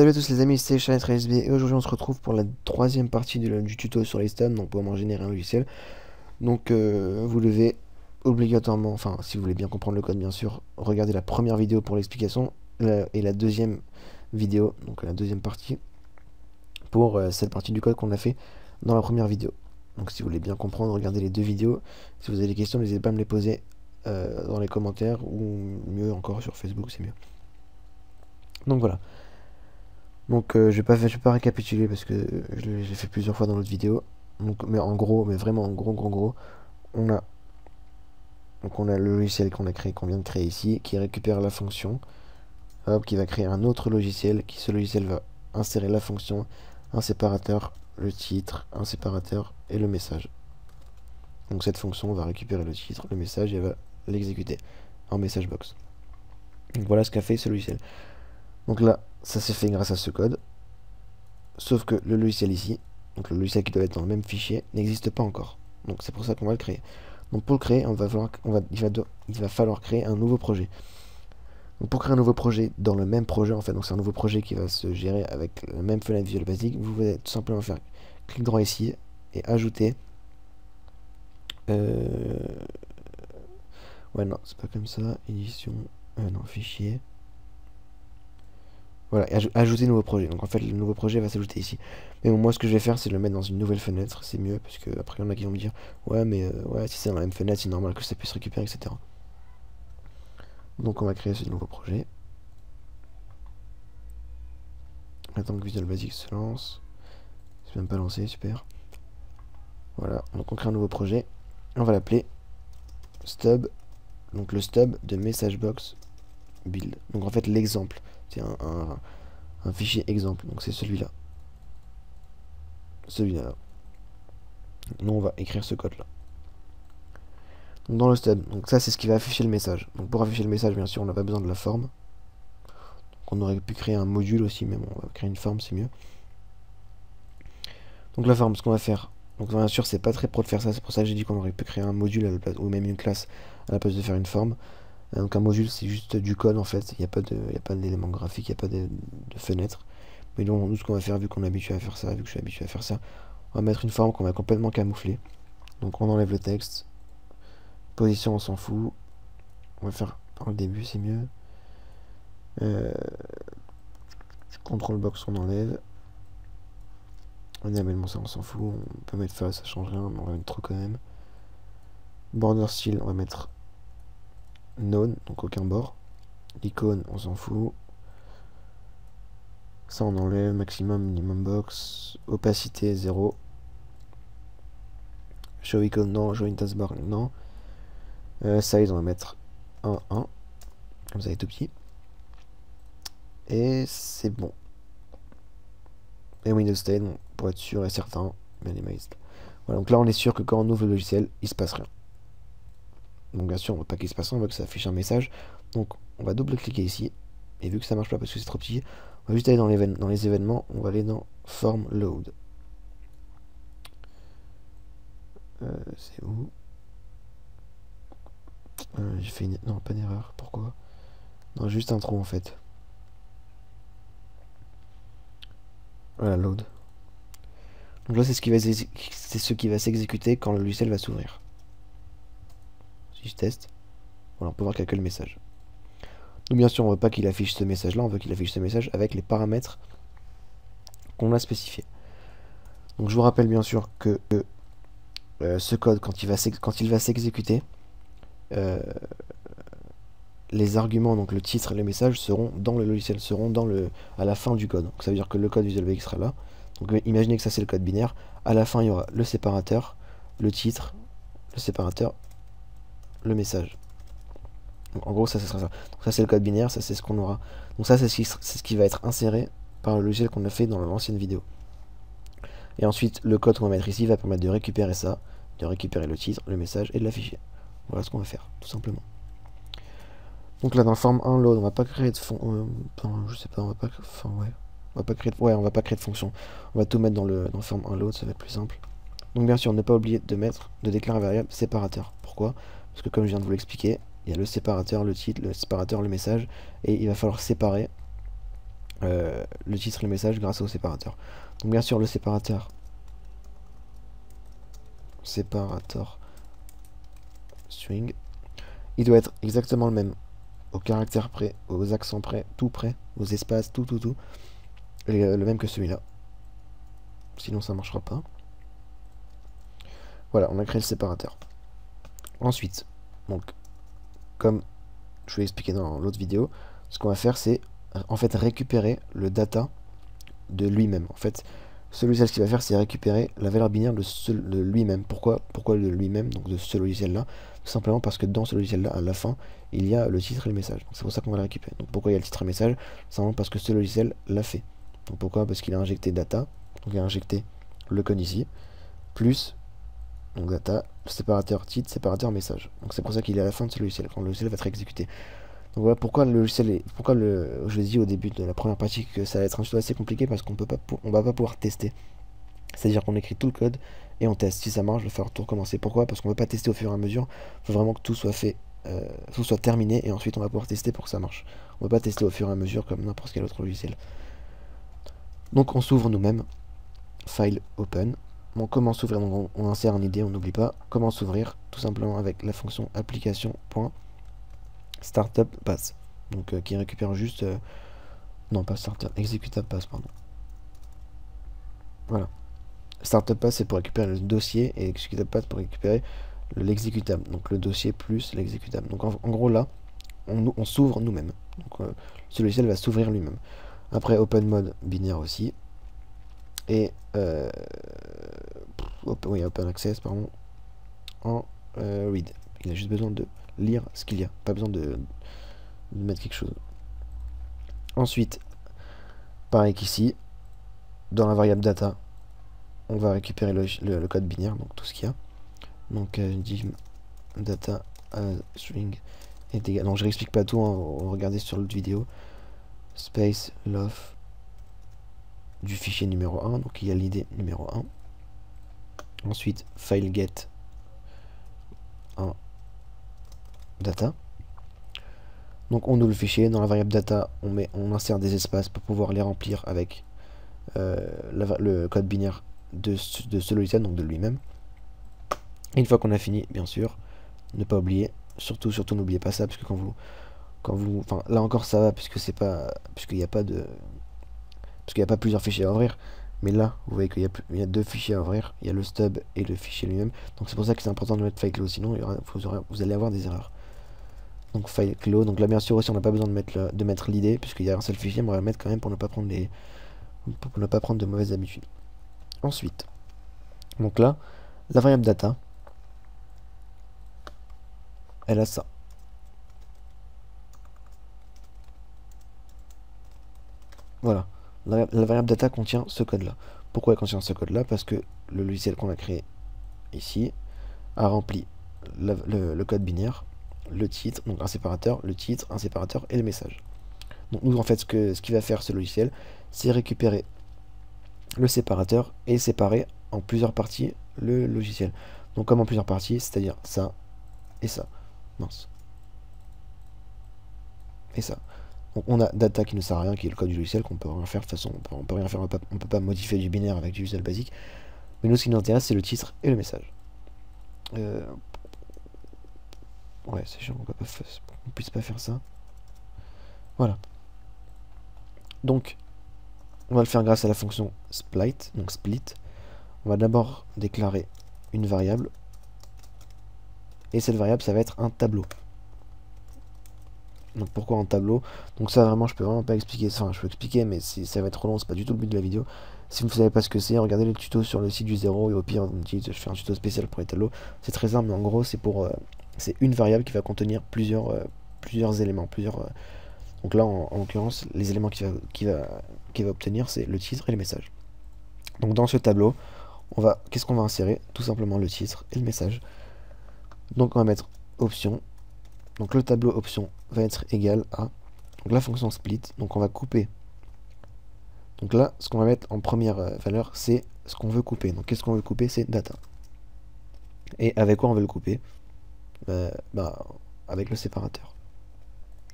Salut à tous les amis, c'est Chanet13B et aujourd'hui on se retrouve pour la troisième partie du tuto sur les stubs, donc comment générer un logiciel. Donc vous devez obligatoirement, enfin si vous voulez bien comprendre le code bien sûr, regarder la première vidéo pour l'explication et la deuxième vidéo, donc la deuxième partie, pour cette partie du code qu'on a fait dans la première vidéo. Donc si vous voulez bien comprendre, regardez les deux vidéos. Si vous avez des questions, n'hésitez pas à me les poser dans les commentaires ou mieux encore sur Facebook, c'est mieux. Donc voilà. Donc je vais pas récapituler parce que j'ai fait plusieurs fois dans l'autre vidéo. Donc, mais en gros, mais vraiment en gros, on a le logiciel qu'on a créé, qu'on vient de créer ici, qui récupère la fonction, hop, qui va créer un autre logiciel, ce logiciel va insérer la fonction, un séparateur, le titre, un séparateur et le message. Donc cette fonction va récupérer le titre, le message et elle va l'exécuter en message box. Donc voilà ce qu'a fait ce logiciel. Donc là, ça s'est fait grâce à ce code. Sauf que le logiciel ici, donc le logiciel qui doit être dans le même fichier, n'existe pas encore. Donc c'est pour ça qu'on va le créer. Donc pour le créer, il va falloir créer un nouveau projet. Donc pour créer un nouveau projet dans le même projet, en fait, donc c'est un nouveau projet qui va se gérer avec la même fenêtre Visual Basic, vous allez tout simplement faire clic droit ici et ajouter. Ouais, non, c'est pas comme ça. Édition. Non, fichier. Voilà, et ajouter nouveau projet. Donc en fait, le nouveau projet va s'ajouter ici. Mais bon, moi, ce que je vais faire, c'est le mettre dans une nouvelle fenêtre. C'est mieux, parce que après, il y en a qui vont me dire, ouais, mais ouais, si c'est dans la même fenêtre, c'est normal que ça puisse récupérer, etc. Donc on va créer ce nouveau projet. Attends que Visual Basic se lance. C'est même pas lancé, super. Voilà, donc on crée un nouveau projet. On va l'appeler stub. Donc le stub de messagebox build. Donc en fait, l'exemple. C'est un fichier exemple. Donc c'est celui-là. Celui-là. Nous, on va écrire ce code-là. Donc dans le stub, donc ça c'est ce qui va afficher le message. Donc pour afficher le message, bien sûr, on n'a pas besoin de la forme. Donc on aurait pu créer un module aussi, mais bon, on va créer une forme, c'est mieux. Donc la forme, ce qu'on va faire, donc bien sûr, c'est pas très pro de faire ça, c'est pour ça que j'ai dit qu'on aurait pu créer un module à la place, ou même une classe à la place de faire une forme. Donc un module, c'est juste du code en fait, il n'y a pas d'éléments graphiques, il n'y a pas de fenêtre. Mais donc nous, ce qu'on va faire, vu qu'on est habitué à faire ça, vu que je suis habitué à faire ça, on va mettre une forme qu'on va complètement camoufler. Donc on enlève le texte. Position, on s'en fout. On va faire par le début, c'est mieux. Control box, on enlève. Enablement, ça, on s'en fout. On peut mettre face, ça change rien, mais on va mettre trop quand même. Border style, on va mettre none, donc aucun bord. L'icône, on s'en fout. Ça, on enlève. Maximum, minimum box. Opacité, 0. Show icon, non. Show in taskbar, non. Size, on va mettre 1, 1. Comme ça, il est tout petit. Et c'est bon. Et Windows 10, bon, pour être sûr et certain, minimize. Voilà, donc là on est sûr que quand on ouvre le logiciel, il se passe rien. Donc bien sûr, on veut pas qu'il se passe rien, on veut que ça affiche un message. Donc on va double-cliquer ici. Et vu que ça marche pas parce que c'est trop petit, on va juste aller dans les événements, on va aller dans Form Load. C'est où? J'ai fait une... Non, pas d'erreur, pourquoi? Non, juste un trou en fait. Voilà, load. Donc là, c'est ce qui va s'exécuter quand le logiciel va s'ouvrir. Si je teste, voilà, on peut voir qu'il y a que le message. Donc bien sûr, on veut pas qu'il affiche ce message-là, on veut qu'il affiche ce message avec les paramètres qu'on a spécifiés. Donc je vous rappelle bien sûr que ce code, quand il va s'exécuter, les arguments, donc le titre et le message, seront dans le logiciel, à la fin du code. Donc ça veut dire que le code Visual Basic sera là. Donc imaginez que ça c'est le code binaire. À la fin, il y aura le séparateur, le titre, le séparateur, le message. Donc en gros, ça sera ça. Donc ça c'est le code binaire, ça c'est ce qu'on aura. Donc ça c'est ce qui va être inséré par le logiciel qu'on a fait dans l'ancienne vidéo. Et ensuite, le code qu'on va mettre ici va permettre de récupérer ça, de récupérer le titre, le message et de l'afficher. Voilà ce qu'on va faire, tout simplement. Donc là dans form 1 load, on va pas créer de fond, je sais pas, on va pas, enfin ouais, on va pas créer de fonction. On va tout mettre dans form 1 load, ça va être plus simple. Donc bien sûr, ne pas oublier de déclarer un variable séparateur. Pourquoi? Parce que comme je viens de vous l'expliquer, il y a le séparateur, le titre, le séparateur, le message, et il va falloir séparer le titre et le message grâce au séparateur. Donc bien sûr le séparateur string, il doit être exactement le même, aux caractères près, aux accents près, tout près, aux espaces, tout, et le même que celui-là. Sinon ça marchera pas. Voilà, on a créé le séparateur. Ensuite, donc, comme je vous l'ai expliqué dans l'autre vidéo, ce qu'on va faire, c'est en fait récupérer le data de lui-même. En fait, ce logiciel, ce qu'il va faire, c'est récupérer la valeur binaire de lui-même. Pourquoi de lui-même, donc de ce logiciel-là? Tout simplement parce que dans ce logiciel-là, à la fin, il y a le titre et le message. Donc c'est pour ça qu'on va le récupérer. Donc pourquoi il y a le titre et le message? Simplement parce que ce logiciel l'a fait. Donc pourquoi? Parce qu'il a injecté data, donc il a injecté le code ici, plus donc data, séparateur titre, séparateur message. Donc c'est pour ça qu'il est à la fin de ce logiciel, quand le logiciel va être exécuté. Donc voilà pourquoi le logiciel est, je l'ai dit au début de la première partie que ça va être un tuto assez compliqué parce qu'on va pas pouvoir tester. C'est-à-dire qu'on écrit tout le code et on teste. Si ça marche, il va falloir tout recommencer. Pourquoi? Parce qu'on ne peut pas tester au fur et à mesure. Il faut vraiment que tout soit fait, tout soit terminé et ensuite on va pouvoir tester pour que ça marche. On ne peut pas tester au fur et à mesure comme n'importe quel autre logiciel. Donc on s'ouvre nous-mêmes. File open. Bon, comment s'ouvrir? Donc on insère une idée, on n'oublie pas. Comment s'ouvrir? Tout simplement avec la fonction application.startupPath. Donc qui récupère juste... non, pas startup, executable path, pardon. Voilà. Startup Path c'est pour récupérer le dossier et executable path pour récupérer l'exécutable. Donc le dossier plus l'exécutable. Donc en gros là, on s'ouvre nous-mêmes. Donc ce logiciel va s'ouvrir lui-même. Après open mode binaire aussi. Et open access pardon en read. Il a juste besoin de lire ce qu'il y a, pas besoin de mettre quelque chose. Ensuite, pareil qu'ici, dans la variable data, on va récupérer le code binaire, donc tout ce qu'il y a. Donc div data string est égal. Donc je réexplique pas tout, hein, regardez sur l'autre vidéo. Space love du fichier numéro 1, donc il y a l'idée numéro 1. Ensuite, file get en data. Donc on ouvre le fichier, dans la variable data, on insère des espaces pour pouvoir les remplir avec le code binaire de ce logiciel, donc de lui-même. Une fois qu'on a fini, bien sûr, ne pas oublier, surtout n'oubliez pas ça, parce que enfin là encore ça va, puisque c'est pas, puisqu'il n'y a pas de, parce qu'il n'y a pas plusieurs fichiers à ouvrir. Mais là, vous voyez qu'il y a deux fichiers à ouvrir, il y a le stub et le fichier lui-même. Donc c'est pour ça que c'est important de mettre file close, sinon vous allez avoir des erreurs. Donc file close, donc là bien sûr aussi on n'a pas besoin de mettre l'idée, puisqu'il y a un seul fichier, mais on va le mettre quand même pour ne pas prendre de mauvaises habitudes. Ensuite, donc là, la variable data, elle a ça. Voilà, la variable data contient ce code-là. Pourquoi elle contient ce code-là? Parce que le logiciel qu'on a créé ici a rempli le code binaire, le titre, donc un séparateur, le titre, un séparateur et le message. Donc nous en fait ce qu'il va faire ce logiciel, c'est récupérer le séparateur et séparer en plusieurs parties le logiciel. Donc comme en plusieurs parties, c'est-à-dire ça et ça. Mince. Et ça. Donc on a data qui ne sert à rien, qui est le code du logiciel, qu'on peut rien faire. De toute façon, on peut rien faire, on peut pas modifier du binaire avec du Visual Basic. Mais nous, ce qui nous intéresse, c'est le titre et le message. Ouais, c'est chiant, on puisse pas faire ça. Voilà. Donc, on va le faire grâce à la fonction split. Donc split. On va d'abord déclarer une variable. Et cette variable, ça va être un tableau. Donc pourquoi un tableau? Donc ça vraiment je peux vraiment pas expliquer, enfin je peux expliquer mais ça va être trop long, c'est pas du tout le but de la vidéo. Si vous ne savez pas ce que c'est, regardez le tuto sur le site du zéro et au pire vous me dites je fais un tuto spécial pour les tableaux. C'est très simple mais en gros c'est pour c'est une variable qui va contenir plusieurs éléments, donc là en l'occurrence les éléments qu'il va obtenir c'est le titre et le message. Donc dans ce tableau, qu'est-ce qu'on va insérer? Tout simplement le titre et le message. Donc on va mettre option. Donc le tableau option va être égal à donc la fonction split. Donc on va couper. Donc là, ce qu'on va mettre en première valeur, c'est ce qu'on veut couper. Donc qu'est-ce qu'on veut couper? C'est data. Et avec quoi on veut le couper? Avec le séparateur.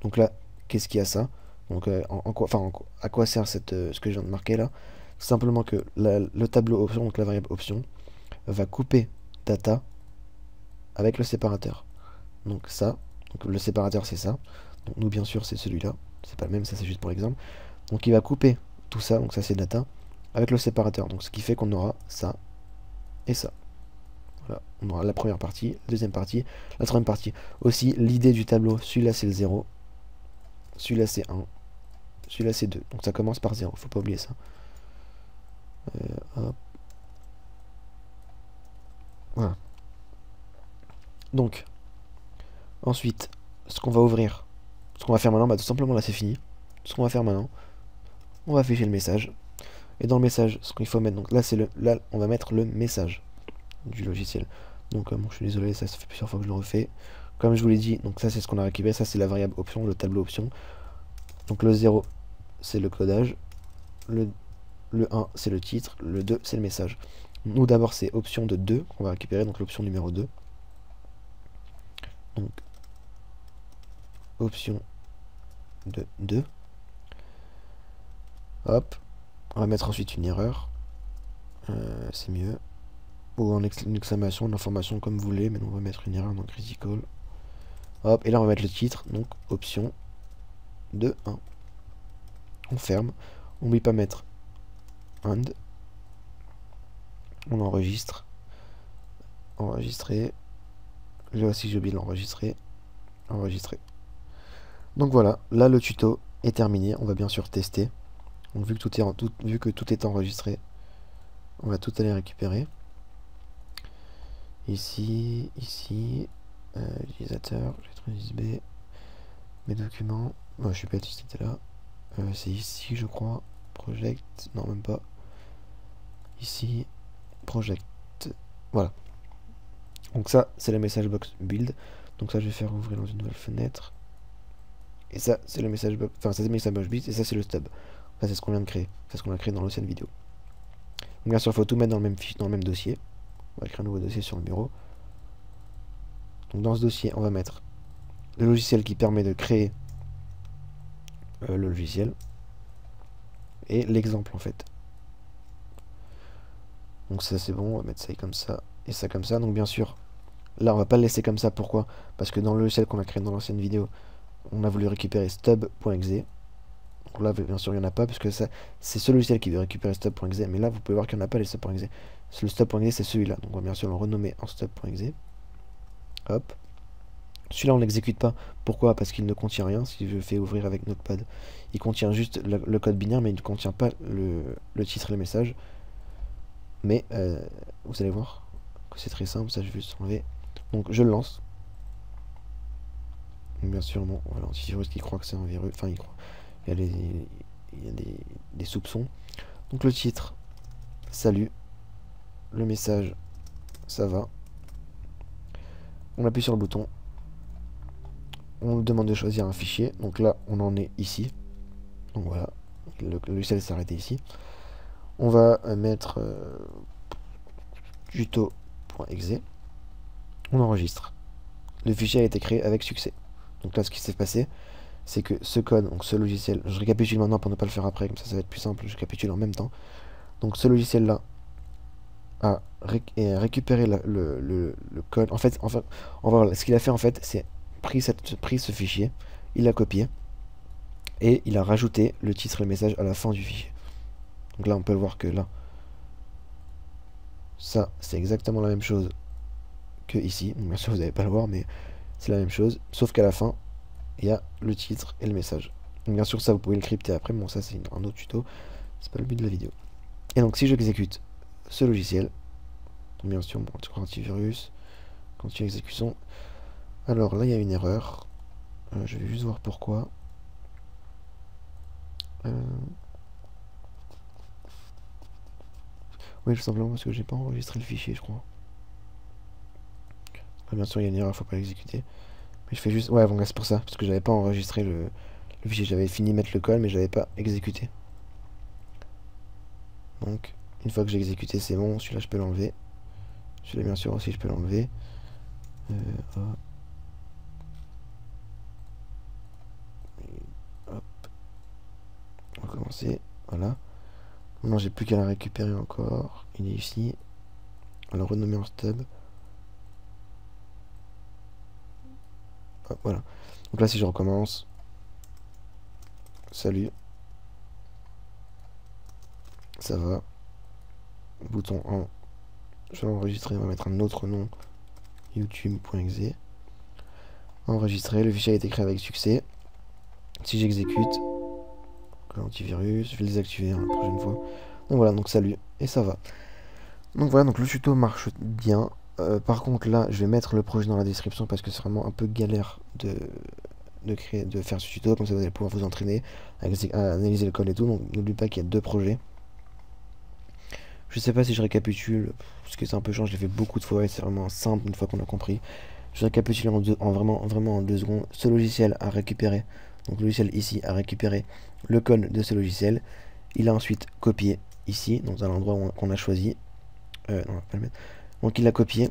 Donc là, qu'est-ce qu'il y a ça? Donc à quoi sert ce que je viens de marquer là? Simplement que le tableau option, donc la variable option, va couper data avec le séparateur. Donc ça, donc le séparateur c'est ça. Donc nous bien sûr c'est celui-là. C'est pas le même, ça c'est juste pour l'exemple. Donc il va couper tout ça, donc ça c'est data, avec le séparateur. Donc ce qui fait qu'on aura ça et ça. Voilà, on aura la première partie, la deuxième partie, la troisième partie. Aussi l'idée du tableau, celui-là c'est le 0, celui-là c'est 1, celui-là c'est 2. Donc ça commence par 0, faut pas oublier ça. Hop. Voilà. Donc, ensuite, ce qu'on va ouvrir, ce qu'on va faire maintenant, bah tout simplement là c'est fini. Ce qu'on va faire maintenant, on va afficher le message. Et dans le message, ce qu'il faut mettre, donc là c'est là on va mettre le message du logiciel. Donc bon, je suis désolé, ça fait plusieurs fois que je le refais. Comme je vous l'ai dit, donc ça c'est ce qu'on a récupéré, ça c'est la variable option, le tableau option. Donc le 0 c'est le codage, le 1 c'est le titre, le 2 c'est le message. Nous d'abord c'est option de 2 qu'on va récupérer, donc l'option numéro 2. Donc option de 2. Hop, on va mettre ensuite une erreur, c'est mieux. Ou une exclamation, une information comme vous voulez, mais on va mettre une erreur dans critical. Hop, et là on va mettre le titre, donc option de 1. On ferme, on n'oublie pas mettre and. On enregistre. Enregistrer. Là aussi j'ai oublié de l'enregistrer. Enregistrer. Donc voilà, là le tuto est terminé. On va bien sûr tester. Donc vu que tout est enregistré, on va tout aller récupérer. Ici, utilisateur, USB, mes documents. Moi je suis bête, c'était là. C'est ici je crois. Project, non même pas. Ici, project. Voilà. Donc ça, c'est le message box build. Donc ça, je vais faire ouvrir dans une nouvelle fenêtre. Et ça, c'est le message box, enfin ça c'est le message box build et ça c'est le stub. Ça c'est ce qu'on vient de créer. C'est ce qu'on a créé dans l'ancienne vidéo. Donc bien sûr, il faut tout mettre dans le même fichier, dans le même dossier. On va créer un nouveau dossier sur le bureau. Donc dans ce dossier, on va mettre le logiciel qui permet de créer le logiciel et l'exemple en fait. Donc ça c'est bon, on va mettre ça comme ça et ça comme ça. Donc bien sûr, là on va pas le laisser comme ça. Pourquoi? Parce que dans le logiciel qu'on a créé dans l'ancienne vidéo, on a voulu récupérer stub.exe. Donc là bien sûr il n'y en a pas, puisque c'est ce logiciel qui veut récupérer stub.exe. Mais là vous pouvez voir qu'il n'y en a pas les stub.exe. Le stub.exe c'est celui-là. Donc on va bien sûr le renommer en stub.exe. Hop. Celui-là on l'exécute pas. Pourquoi? Parce qu'il ne contient rien. Si je fais ouvrir avec Notepad, il contient juste le code binaire, mais il ne contient pas le titre et le message. Mais vous allez voir que c'est très simple. Ça je vais juste enlever. Donc je le lance. Donc, bien sûr non, voilà, l'antivirus qui croit que c'est un virus. Enfin il croit. Il y a des soupçons. Donc le titre, salut. Le message, ça va. On appuie sur le bouton. On demande de choisir un fichier. Donc là, on en est ici. Donc voilà, le logiciel s'est arrêté ici. On va mettre tuto.exe. On enregistre. Le fichier a été créé avec succès. Donc là, ce qui s'est passé, c'est que ce code, donc ce logiciel, je récapitule maintenant pour ne pas le faire après, comme ça va être plus simple, je récapitule en même temps. Donc ce logiciel-là a récupéré le code. En fait, on va voir, ce qu'il a fait en fait, c'est pris ce fichier, il l'a copié, et il a rajouté le titre et le message à la fin du fichier. Donc là, on peut le voir que là, ça, c'est exactement la même chose que ici. Donc, bien sûr, vous n'allez pas le voir, mais c'est la même chose, sauf qu'à la fin, il y a le titre et le message. Donc bien sûr ça vous pouvez le crypter après, bon ça c'est un autre tuto, c'est pas le but de la vidéo. Et donc si j'exécute ce logiciel, donc bien sûr bon, antivirus, continue exécution, alors là il y a une erreur, je vais juste voir pourquoi. Oui tout simplement parce que j'ai pas enregistré le fichier je crois. Bien sûr il y a une erreur, faut pas l'exécuter. Mais je fais juste, ouais bon c'est pour ça, parce que j'avais pas enregistré le fichier, j'avais fini de mettre le code mais j'avais pas exécuté. Donc, une fois que j'ai exécuté, c'est bon. Celui-là, je peux l'enlever. Celui-là, bien sûr, aussi, je peux l'enlever. Hop. recommencer. Voilà. Maintenant j'ai plus qu'à la récupérer encore. Il est ici. On va le renommer en stub. Hop, voilà. Donc là si je recommence. Salut. Ça va. Bouton 1. Je vais enregistrer, on va mettre un autre nom. youtube.exe. Enregistrer, le fichier a été créé avec succès. Si j'exécute, l'antivirus, je vais le désactiver la prochaine fois. Donc voilà, donc salut, et ça va. Donc voilà, donc le tuto marche bien. Par contre là, je vais mettre le projet dans la description parce que c'est vraiment un peu galère de faire ce tuto. Comme ça vous allez pouvoir vous entraîner à analyser le code et tout. Donc n'oubliez pas qu'il y a 2 projets. Je sais pas si je récapitule, parce que c'est un peu chiant, je l'ai fait beaucoup de fois et c'est vraiment simple une fois qu'on a compris. Je récapitule vraiment en 2 secondes. Ce logiciel a récupéré, donc le logiciel ici a récupéré le code de ce logiciel. Il a ensuite copié ici, dans un endroit qu'on a choisi. Non, on va pas le mettre. Donc il l'a copié,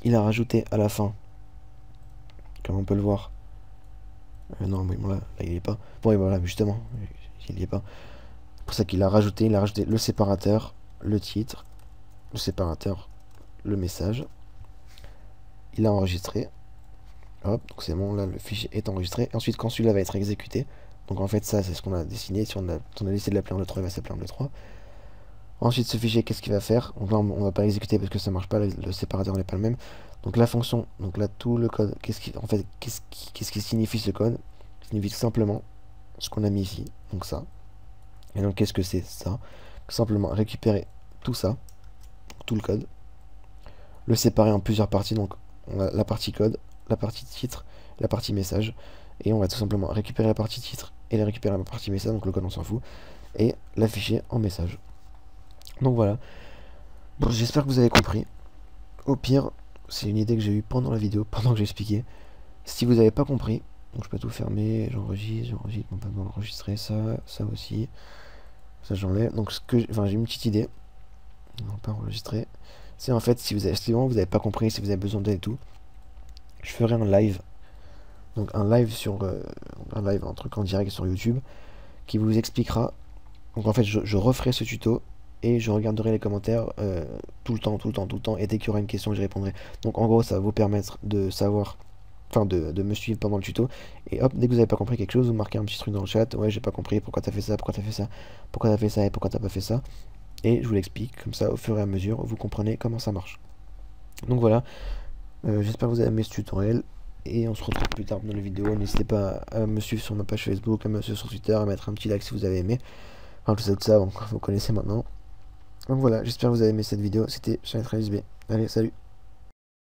il a rajouté à la fin, comme on peut le voir. Non, mais bon, là il est pas. Bon, et voilà, justement, il y est pas. C'est pour ça qu'il a rajouté, le séparateur, le titre, le séparateur, le message. Il a enregistré. Hop, donc c'est bon, là le fichier est enregistré. Et ensuite, quand celui-là va être exécuté, donc en fait, ça c'est ce qu'on a dessiné. Si on a décidé de l'appeler en E3, il va s'appeler en E3. Ensuite, ce fichier, qu'est-ce qu'il va faire? Donc là, on va pas l'exécuter parce que ça marche pas, le séparateur n'est pas le même. Donc la fonction, donc là, tout le code, qu'est-ce qui signifie ce code? Ça signifie tout simplement ce qu'on a mis ici, donc ça. Et donc, qu'est-ce que c'est ça? Simplement récupérer tout ça, tout le code, le séparer en plusieurs parties. Donc, on a la partie code, la partie titre, la partie message. Et on va tout simplement récupérer la partie titre et récupérer la partie message, donc le code on s'en fout, et l'afficher en message. Donc voilà. Bon, j'espère que vous avez compris. Au pire, c'est une idée que j'ai eue pendant la vidéo, pendant que j'expliquais. Si vous n'avez pas compris, donc je peux tout fermer, j'enregistre, bon, pas besoin d'enregistrer ça aussi. Ça j'enlève. Donc j'ai une petite idée. On va pas enregistrer. C'est en fait si vraiment vous n'avez pas compris, si vous avez besoin d'aide et tout, je ferai un live. Donc un live un truc en direct sur YouTube qui vous expliquera. Donc en fait je referai ce tuto et je regarderai les commentaires tout le temps, et dès qu'il y aura une question j'y répondrai. Donc en gros ça va vous permettre de savoir, enfin de me suivre pendant le tuto, et hop, dès que vous n'avez pas compris quelque chose, vous marquez un petit truc dans le chat, ouais j'ai pas compris, pourquoi t'as fait ça, pourquoi t'as fait ça, pourquoi t'as fait ça et pourquoi t'as pas fait ça, et je vous l'explique, comme ça au fur et à mesure vous comprenez comment ça marche. Donc voilà, j'espère que vous avez aimé ce tutoriel, et on se retrouve plus tard dans les vidéos. N'hésitez pas à me suivre sur ma page Facebook, à me suivre sur Twitter, à mettre un petit like si vous avez aimé, enfin tout ça, vous connaissez maintenant. Donc voilà, j'espère que vous avez aimé cette vidéo, c'était Charlie 13B. Allez, salut!